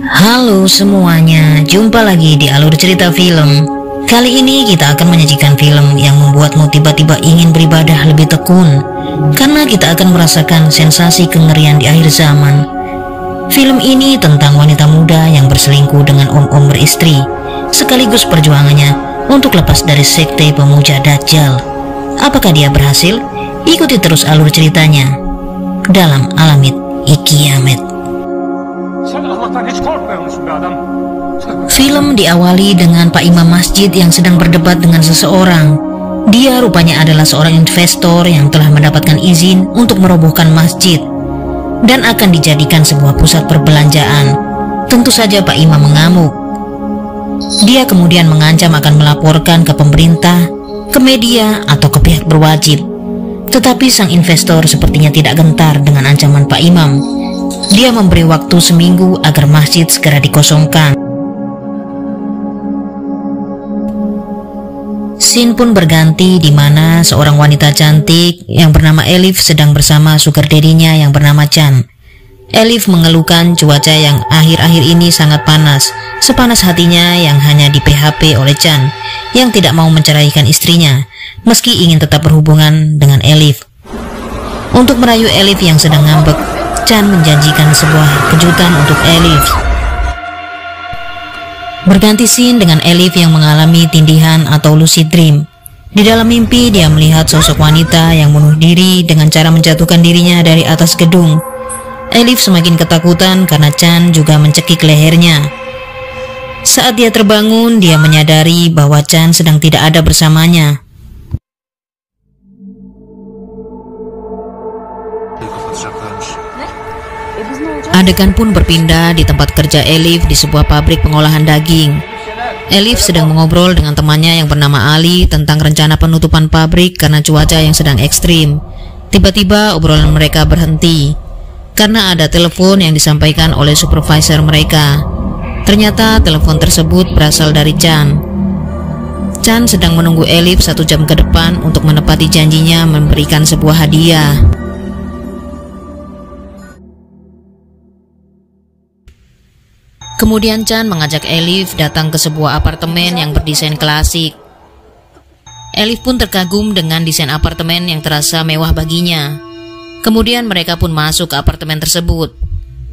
Halo semuanya, jumpa lagi di Alur Cerita Film. Kali ini kita akan menyajikan film yang membuatmu tiba-tiba ingin beribadah lebih tekun, karena kita akan merasakan sensasi kengerian di akhir zaman. Film ini tentang wanita muda yang berselingkuh dengan om-om beristri, sekaligus perjuangannya untuk lepas dari sekte pemuja Dajjal. Apakah dia berhasil? Ikuti terus alur ceritanya dalam Alamit Ikiamet. Film diawali dengan Pak Imam masjid yang sedang berdebat dengan seseorang. Dia rupanya adalah seorang investor yang telah mendapatkan izin untuk merobohkan masjid dan akan dijadikan sebuah pusat perbelanjaan. Tentu saja Pak Imam mengamuk. Dia kemudian mengancam akan melaporkan ke pemerintah, ke media, atau ke pihak berwajib. Tetapi sang investor sepertinya tidak gentar dengan ancaman Pak Imam. Dia memberi waktu seminggu agar masjid segera dikosongkan. Scene pun berganti di mana seorang wanita cantik yang bernama Elif sedang bersama sugar daddy-nya yang bernama Chan. Elif mengeluhkan cuaca yang akhir-akhir ini sangat panas, sepanas hatinya yang hanya di PHP oleh Chan yang tidak mau menceraikan istrinya meski ingin tetap berhubungan dengan Elif. Untuk merayu Elif yang sedang ngambek, Chan menjanjikan sebuah kejutan untuk Elif. Berganti scene dengan Elif yang mengalami tindihan atau lucid dream. Di dalam mimpi dia melihat sosok wanita yang bunuh diri dengan cara menjatuhkan dirinya dari atas gedung. Elif semakin ketakutan karena Chan juga mencekik lehernya. Saat dia terbangun, dia menyadari bahwa Chan sedang tidak ada bersamanya. Adegan pun berpindah di tempat kerja Elif di sebuah pabrik pengolahan daging. Elif sedang mengobrol dengan temannya yang bernama Ali tentang rencana penutupan pabrik karena cuaca yang sedang ekstrim. Tiba-tiba obrolan mereka berhenti karena ada telepon yang disampaikan oleh supervisor mereka. Ternyata telepon tersebut berasal dari Chan. Chan sedang menunggu Elif 1 jam ke depan untuk menepati janjinya memberikan sebuah hadiah. Kemudian Chan mengajak Elif datang ke sebuah apartemen yang berdesain klasik. Elif pun terkagum dengan desain apartemen yang terasa mewah baginya. Kemudian mereka pun masuk ke apartemen tersebut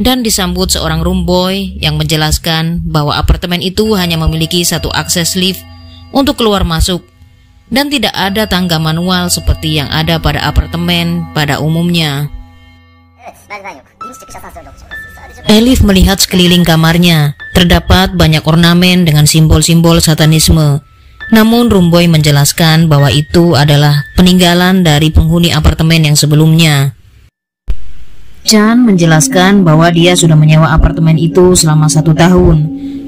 dan disambut seorang room boy yang menjelaskan bahwa apartemen itu hanya memiliki 1 akses lift untuk keluar masuk dan tidak ada tangga manual seperti yang ada pada apartemen pada umumnya. Elif melihat sekeliling kamarnya, terdapat banyak ornamen dengan simbol-simbol satanisme. Namun room boy menjelaskan bahwa itu adalah peninggalan dari penghuni apartemen yang sebelumnya. Chan menjelaskan bahwa dia sudah menyewa apartemen itu selama 1 tahun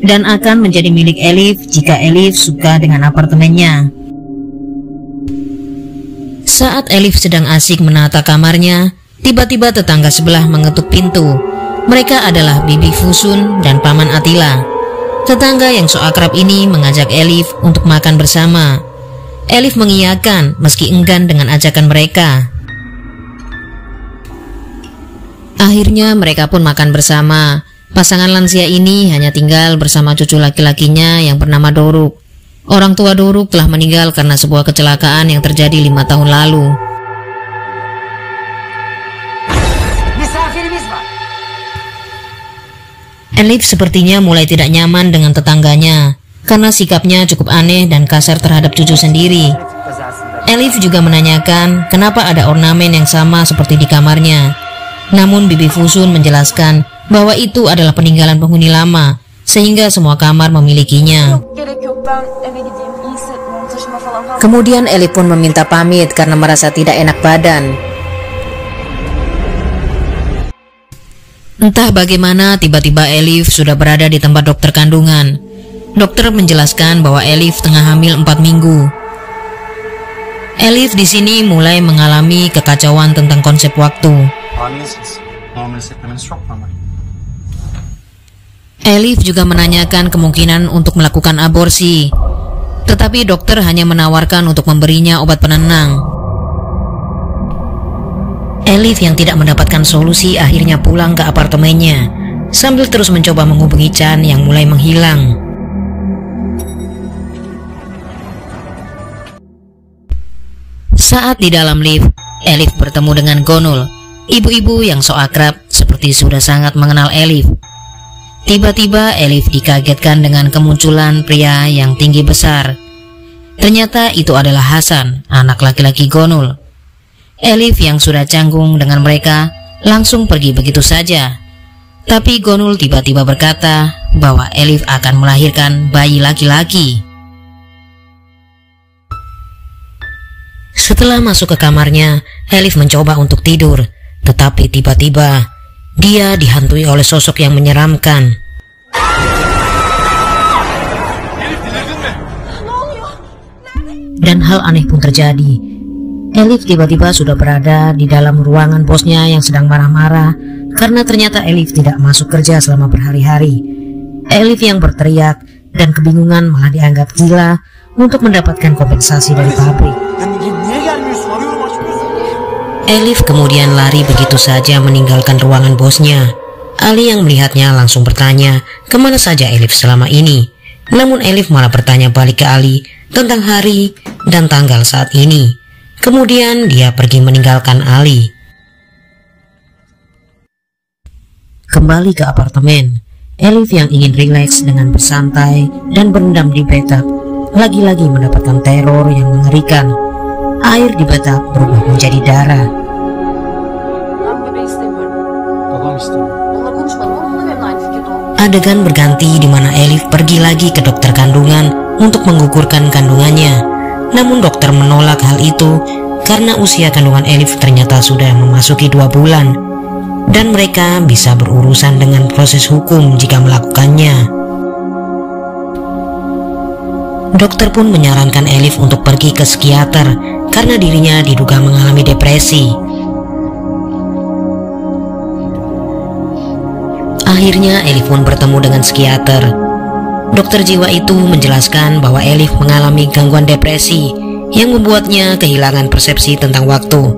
dan akan menjadi milik Elif jika Elif suka dengan apartemennya. Saat Elif sedang asik menata kamarnya, tiba-tiba tetangga sebelah mengetuk pintu. Mereka adalah Bibi Fusun dan Paman Atila. Tetangga yang so akrab ini mengajak Elif untuk makan bersama. Elif mengiyakan meski enggan dengan ajakan mereka. Akhirnya mereka pun makan bersama. Pasangan lansia ini hanya tinggal bersama cucu laki-lakinya yang bernama Doruk. Orang tua Doruk telah meninggal karena sebuah kecelakaan yang terjadi 5 tahun lalu. Elif sepertinya mulai tidak nyaman dengan tetangganya karena sikapnya cukup aneh dan kasar terhadap cucu sendiri. Elif juga menanyakan kenapa ada ornamen yang sama seperti di kamarnya. Namun Bibi Fusun menjelaskan bahwa itu adalah peninggalan penghuni lama, sehingga semua kamar memilikinya. Kemudian Elif pun meminta pamit karena merasa tidak enak badan. Entah bagaimana tiba-tiba Elif sudah berada di tempat dokter kandungan. Dokter menjelaskan bahwa Elif tengah hamil 4 minggu. Elif di sini mulai mengalami kekacauan tentang konsep waktu. Elif juga menanyakan kemungkinan untuk melakukan aborsi, tetapi dokter hanya menawarkan untuk memberinya obat penenang. Elif yang tidak mendapatkan solusi akhirnya pulang ke apartemennya. sambil terus mencoba menghubungi Chan yang mulai menghilang. Saat di dalam lift, Elif bertemu dengan Gonul, ibu-ibu yang so akrab seperti sudah sangat mengenal Elif. Tiba-tiba Elif dikagetkan dengan kemunculan pria yang tinggi besar. Ternyata itu adalah Hasan, anak laki-laki Gonul. Elif yang sudah canggung dengan mereka langsung pergi begitu saja. Tapi Gonul tiba-tiba berkata bahwa Elif akan melahirkan bayi laki-laki. Setelah masuk ke kamarnya, Elif mencoba untuk tidur, tetapi tiba-tiba dia dihantui oleh sosok yang menyeramkan. Dan hal aneh pun terjadi. Elif tiba-tiba sudah berada di dalam ruangan bosnya yang sedang marah-marah karena ternyata Elif tidak masuk kerja selama berhari-hari. Elif yang berteriak dan kebingungan malah dianggap gila untuk mendapatkan kompensasi dari pabrik. Elif kemudian lari begitu saja meninggalkan ruangan bosnya. Ali yang melihatnya langsung bertanya kemana saja Elif selama ini. Namun Elif malah bertanya balik ke Ali tentang hari dan tanggal saat ini. Kemudian dia pergi meninggalkan Ali. Kembali ke apartemen, Elif yang ingin rileks dengan bersantai dan berendam di bathtub lagi-lagi mendapatkan teror yang mengerikan. Air di bathtub berubah menjadi darah. Adegan berganti di mana Elif pergi lagi ke dokter kandungan untuk menggugurkan kandungannya. Namun dokter menolak hal itu karena usia kandungan Elif ternyata sudah memasuki 2 bulan dan mereka bisa berurusan dengan proses hukum jika melakukannya. Dokter pun menyarankan Elif untuk pergi ke psikiater karena dirinya diduga mengalami depresi. Akhirnya Elif pun bertemu dengan psikiater. Dokter jiwa itu menjelaskan bahwa Elif mengalami gangguan depresi yang membuatnya kehilangan persepsi tentang waktu.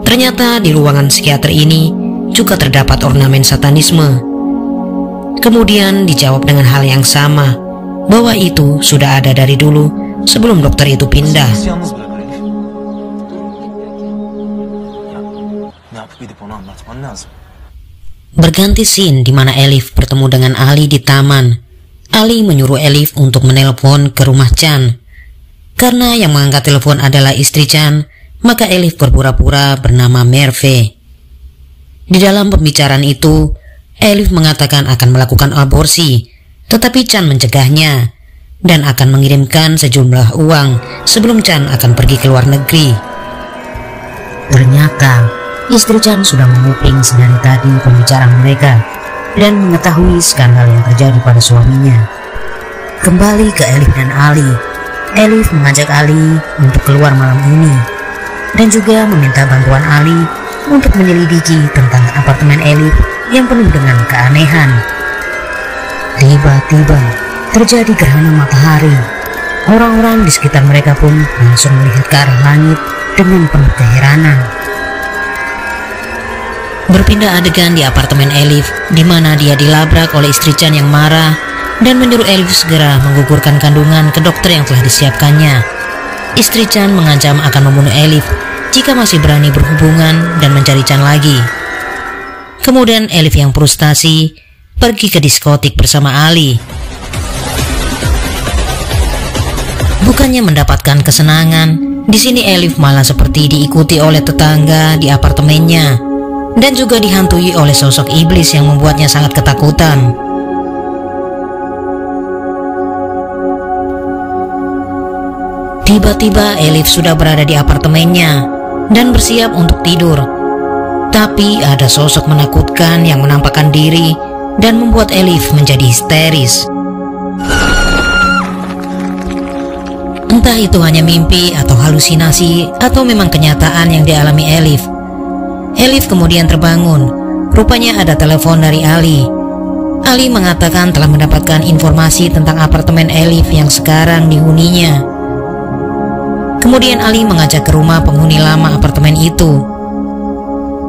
Ternyata di ruangan psikiater ini juga terdapat ornamen satanisme. Kemudian dijawab dengan hal yang sama, bahwa itu sudah ada dari dulu sebelum dokter itu pindah. Berganti scene di mana Elif bertemu dengan Ali di taman. Ali menyuruh Elif untuk menelpon ke rumah Chan. Karena yang mengangkat telepon adalah istri Chan, maka Elif berpura-pura bernama Merve. Di dalam pembicaraan itu, Elif mengatakan akan melakukan aborsi, tetapi Chan mencegahnya dan akan mengirimkan sejumlah uang sebelum Chan akan pergi ke luar negeri. Ternyata istri Chan sudah menguping sedari tadi pembicaraan mereka dan mengetahui skandal yang terjadi pada suaminya. Kembali ke Elif dan Ali, Elif mengajak Ali untuk keluar malam ini dan juga meminta bantuan Ali untuk menyelidiki tentang apartemen Elif yang penuh dengan keanehan. Tiba-tiba terjadi gerhana matahari. Orang-orang di sekitar mereka pun langsung melihat ke arah langit dengan penuh keheranan. Berpindah adegan di apartemen Elif, di mana dia dilabrak oleh istri Chan yang marah dan menyuruh Elif segera menggugurkan kandungan ke dokter yang telah disiapkannya. Istri Chan mengancam akan membunuh Elif jika masih berani berhubungan dan mencari Chan lagi. Kemudian Elif yang frustasi pergi ke diskotik bersama Ali. Bukannya mendapatkan kesenangan, di sini Elif malah seperti diikuti oleh tetangga di apartemennya dan juga dihantui oleh sosok iblis yang membuatnya sangat ketakutan. Tiba-tiba Elif sudah berada di apartemennya dan bersiap untuk tidur. Tapi ada sosok menakutkan yang menampakkan diri dan membuat Elif menjadi histeris. Entah itu hanya mimpi atau halusinasi atau memang kenyataan yang dialami Elif. Elif kemudian terbangun. Rupanya ada telepon dari Ali. Ali mengatakan telah mendapatkan informasi tentang apartemen Elif yang sekarang dihuninya. Kemudian Ali mengajak ke rumah penghuni lama apartemen itu.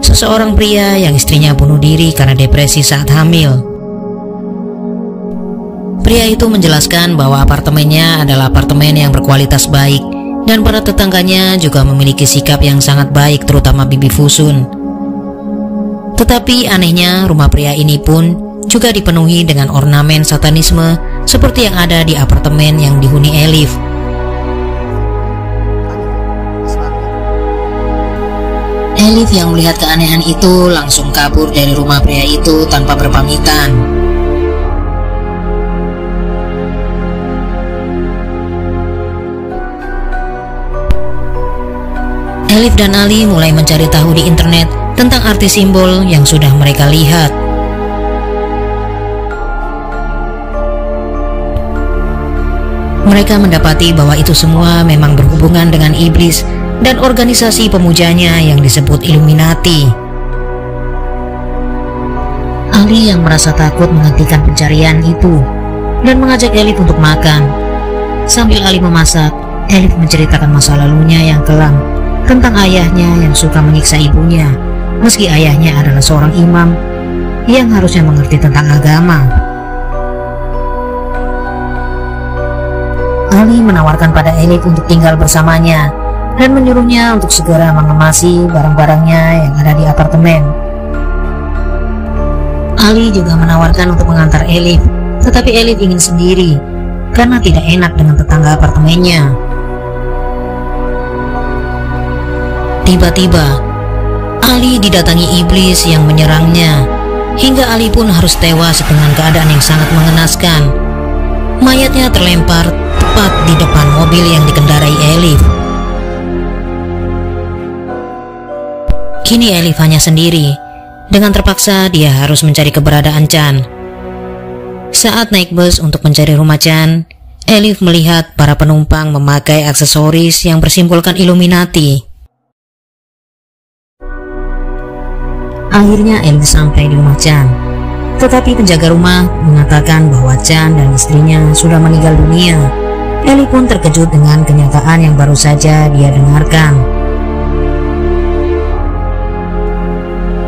Seseorang pria yang istrinya bunuh diri karena depresi saat hamil. Pria itu menjelaskan bahwa apartemennya adalah apartemen yang berkualitas baik dan para tetangganya juga memiliki sikap yang sangat baik, terutama Bibi Fusun. Tetapi anehnya rumah pria ini pun juga dipenuhi dengan ornamen satanisme seperti yang ada di apartemen yang dihuni Elif. Elif yang melihat keanehan itu langsung kabur dari rumah pria itu tanpa berpamitan. Elif dan Ali mulai mencari tahu di internet tentang arti simbol yang sudah mereka lihat. Mereka mendapati bahwa itu semua memang berhubungan dengan iblis dan organisasi pemujanya yang disebut Illuminati. Ali yang merasa takut menghentikan pencarian itu dan mengajak Elif untuk makan. Sambil Ali memasak, Elif menceritakan masa lalunya yang kelam tentang ayahnya yang suka menyiksa ibunya, meski ayahnya adalah seorang imam yang harusnya mengerti tentang agama. Ali menawarkan pada Elif untuk tinggal bersamanya dan menyuruhnya untuk segera mengemasi barang-barangnya yang ada di apartemen. Ali juga menawarkan untuk mengantar Elif, tetapi Elif ingin sendiri karena tidak enak dengan tetangga apartemennya. Tiba-tiba, Ali didatangi iblis yang menyerangnya, hingga Ali pun harus tewas dengan keadaan yang sangat mengenaskan. Mayatnya terlempar tepat di depan mobil yang dikendarai Elif. Kini Elif hanya sendiri. Dengan terpaksa dia harus mencari keberadaan Chan. Saat naik bus untuk mencari rumah Chan, Elif melihat para penumpang memakai aksesoris yang bersimbolkan Illuminati. Akhirnya Elif sampai di rumah Chan, tetapi penjaga rumah mengatakan bahwa Chan dan istrinya sudah meninggal dunia. Elif pun terkejut dengan kenyataan yang baru saja dia dengarkan.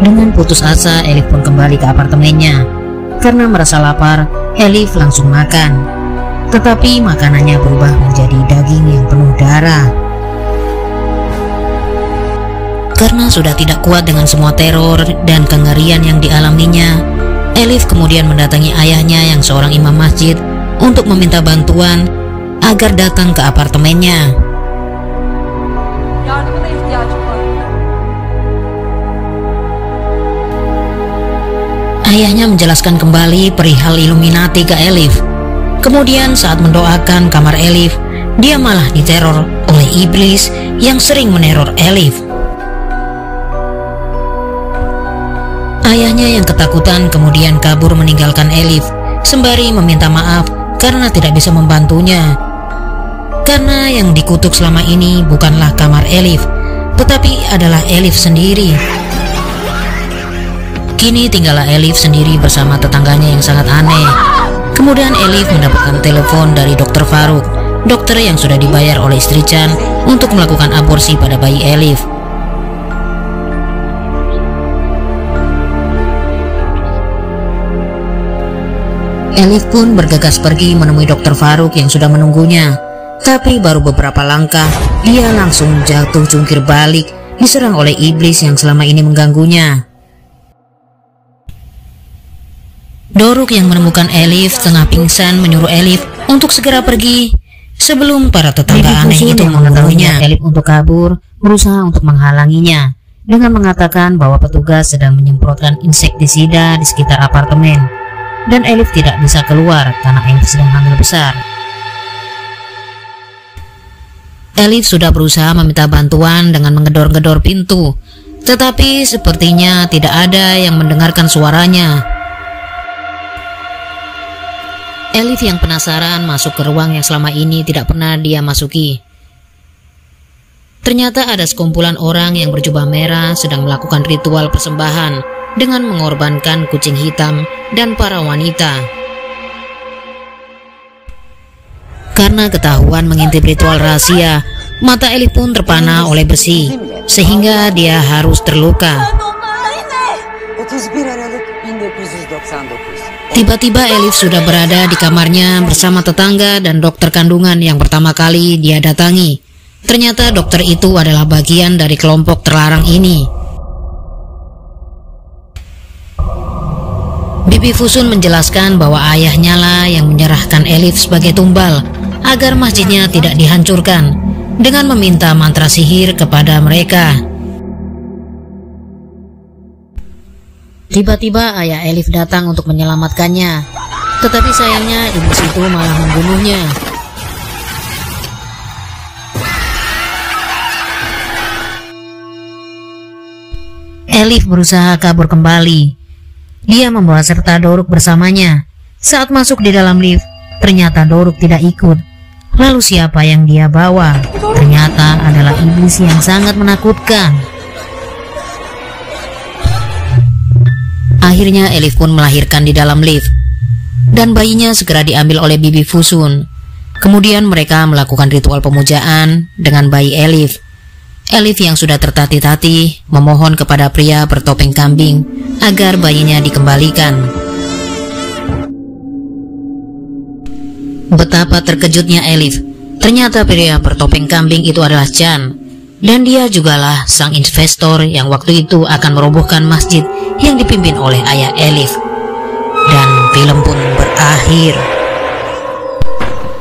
Dengan putus asa, Elif pun kembali ke apartemennya. Karena merasa lapar, Elif langsung makan. Tetapi makanannya berubah menjadi daging yang penuh darah. Karena sudah tidak kuat dengan semua teror dan kengerian yang dialaminya, Elif kemudian mendatangi ayahnya yang seorang imam masjid untuk meminta bantuan agar datang ke apartemennya. Ayahnya menjelaskan kembali perihal Illuminati ke Elif. Kemudian saat mendoakan kamar Elif, dia malah diteror oleh iblis yang sering meneror Elif. Ayahnya yang ketakutan kemudian kabur meninggalkan Elif, sembari meminta maaf karena tidak bisa membantunya. Karena yang dikutuk selama ini bukanlah kamar Elif, tetapi adalah Elif sendiri. Kini tinggallah Elif sendiri bersama tetangganya yang sangat aneh. Kemudian Elif mendapatkan telepon dari Dr. Faruk, dokter yang sudah dibayar oleh istri Chan untuk melakukan aborsi pada bayi Elif. Elif pun bergegas pergi menemui Dr. Faruk yang sudah menunggunya. Tapi baru beberapa langkah, dia langsung jatuh jungkir balik, diserang oleh iblis yang selama ini mengganggunya. Doruk yang menemukan Elif tengah pingsan menyuruh Elif untuk segera pergi sebelum para tetangga aneh itu mengetahuinya. Elif untuk kabur, berusaha untuk menghalanginya dengan mengatakan bahwa petugas sedang menyemprotkan insektisida di sekitar apartemen. Dan Elif tidak bisa keluar karena Elif sedang hamil besar. Elif sudah berusaha meminta bantuan dengan menggedor-gedor pintu, tetapi sepertinya tidak ada yang mendengarkan suaranya. Elif yang penasaran masuk ke ruang yang selama ini tidak pernah dia masuki. Ternyata ada sekumpulan orang yang berjubah merah sedang melakukan ritual persembahan dengan mengorbankan kucing hitam dan para wanita. Karena ketahuan mengintip ritual rahasia, mata Elif pun terpana oleh besi, sehingga dia harus terluka. 31 Aralık 1999 Tiba-tiba Elif sudah berada di kamarnya bersama tetangga dan dokter kandungan yang pertama kali dia datangi. Ternyata dokter itu adalah bagian dari kelompok terlarang ini. Bibi Fusun menjelaskan bahwa ayahnya lah yang menyerahkan Elif sebagai tumbal agar masjidnya tidak dihancurkan dengan meminta mantra sihir kepada mereka. Tiba-tiba ayah Elif datang untuk menyelamatkannya, tetapi sayangnya iblis itu malah membunuhnya. Elif berusaha kabur kembali. Dia membawa serta Doruk bersamanya. Saat masuk di dalam lift, ternyata Doruk tidak ikut. Lalu siapa yang dia bawa? Ternyata adalah iblis yang sangat menakutkan. Akhirnya Elif pun melahirkan di dalam lift, dan bayinya segera diambil oleh Bibi Fusun. Kemudian mereka melakukan ritual pemujaan dengan bayi Elif. Elif yang sudah tertatih-tatih memohon kepada pria bertopeng kambing agar bayinya dikembalikan. Betapa terkejutnya Elif. Ternyata pria bertopeng kambing itu adalah Chan, dan dia jugalah sang investor yang waktu itu akan merobohkan masjid yang dipimpin oleh ayah Elif. Dan film pun berakhir.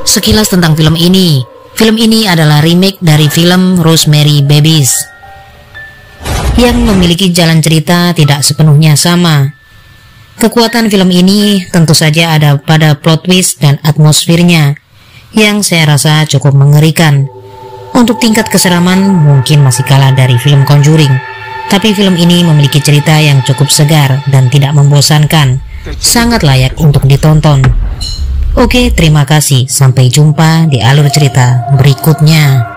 Sekilas tentang film ini. Film ini adalah remake dari film Rosemary Babies yang memiliki jalan cerita tidak sepenuhnya sama. Kekuatan film ini tentu saja ada pada plot twist dan atmosfernya yang saya rasa cukup mengerikan. Untuk tingkat keseraman mungkin masih kalah dari film Conjuring, tapi film ini memiliki cerita yang cukup segar dan tidak membosankan. Sangat layak untuk ditonton. Oke, terima kasih. Sampai jumpa di alur cerita berikutnya.